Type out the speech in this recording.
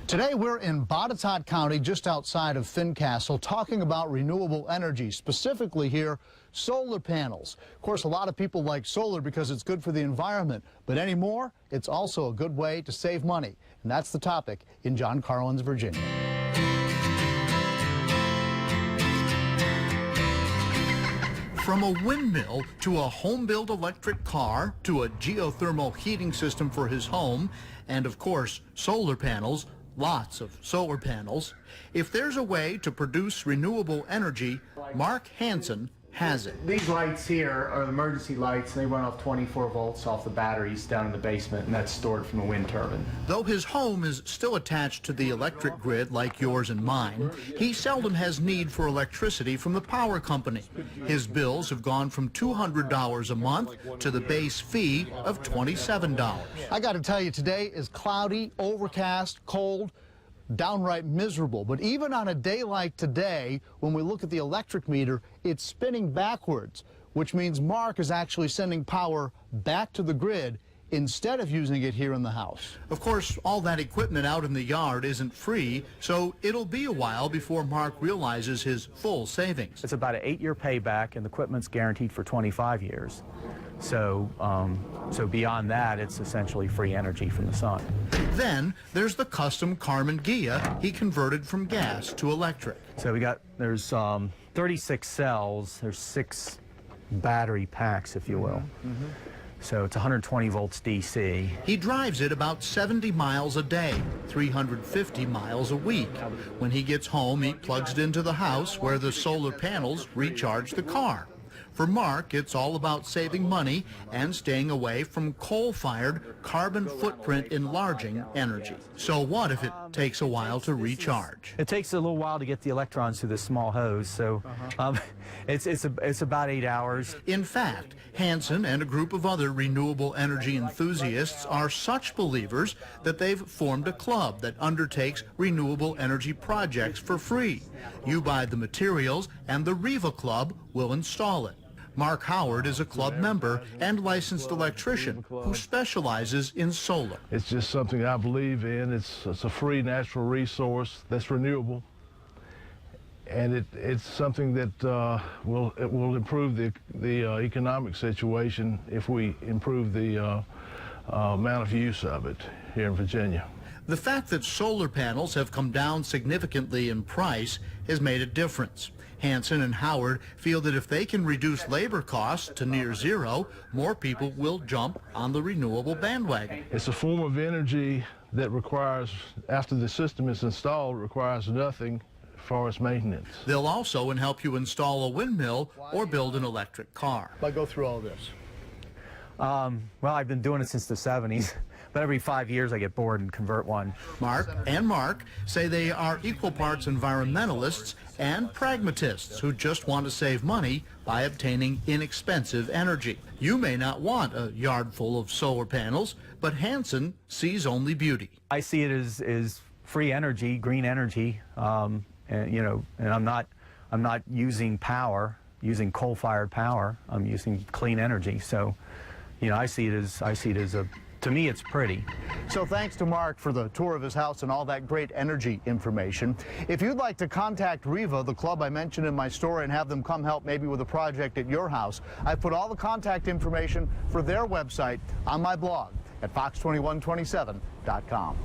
Today we're in Botetourt County, just outside of Fincastle, talking about renewable energy, specifically here, solar panels. Of course, a lot of people like solar because it's good for the environment, but anymore, it's also a good way to save money. And that's the topic in John Carlin's Virginia. From a windmill to a home-built electric car to a geothermal heating system for his home, and of course, solar panels, lots of solar panels. If there's a way to produce renewable energy, Mark Hanson has it. These lights here are emergency lights, and they run off 24 volts off the batteries down in the basement, and that's stored from a wind turbine. Though his home is still attached to the electric grid like yours and mine, he seldom has need for electricity from the power company. His bills have gone from $200 a month to the base fee of $27. I got to tell you, today is cloudy, overcast, cold, downright miserable. But even on a day like today, when we look at the electric meter, it's spinning backwards, which means Mark is actually sending power back to the grid instead of using it here in the house. Of course, all that equipment out in the yard isn't free, so it'll be a while before Mark realizes his full savings. It's about an 8-year payback, and the equipment's guaranteed for 25 years. So beyond that, it's essentially free energy from the sun. Then there's the custom Karmann Ghia he converted from gas to electric. So there's 36 cells, there's 6 battery packs, if you will. So it's 120 volts DC. He drives it about 70 miles a day, 350 miles a week. When he gets home, he plugs it into the house where the solar panels recharge the car. For Mark, it's all about saving money and staying away from coal-fired, carbon footprint enlarging energy. So what if it takes a while to recharge? It takes a little while to get the electrons through this small hose, so it's about 8 hours. In fact, Hanson and a group of other renewable energy enthusiasts are such believers that they've formed a club that undertakes renewable energy projects for free. You buy the materials and the REEVA club will install it. Mark Howard is a club member and licensed electrician who specializes in solar. It's just something I believe in. It's a free natural resource that's renewable, and it's something that will improve the economic situation if we improve the amount of use of it here in Virginia. The fact that solar panels have come down significantly in price has made a difference. Hanson and Howard feel that if they can reduce labor costs to near zero, more people will jump on the renewable bandwagon. It's a form of energy that requires, after the system is installed, requires nothing as far as maintenance. They'll also help you install a windmill or build an electric car. Why go through all this? Well, I've been doing it since the 70s. But every 5 years I get bored and convert one. Mark and Mark say they are equal parts environmentalists and pragmatists who just want to save money by obtaining inexpensive energy. You may not want a yard full of solar panels, but Hanson sees only beauty. I see it as free energy, green energy, and I'm not using coal-fired power. I'm using clean energy. So, I see it as to me, it's pretty. So thanks to Mark for the tour of his house and all that great energy information. If you'd like to contact REEVA, the club I mentioned in my story, and have them come help maybe with a project at your house, I've put all the contact information for their website on my blog at fox2127.com.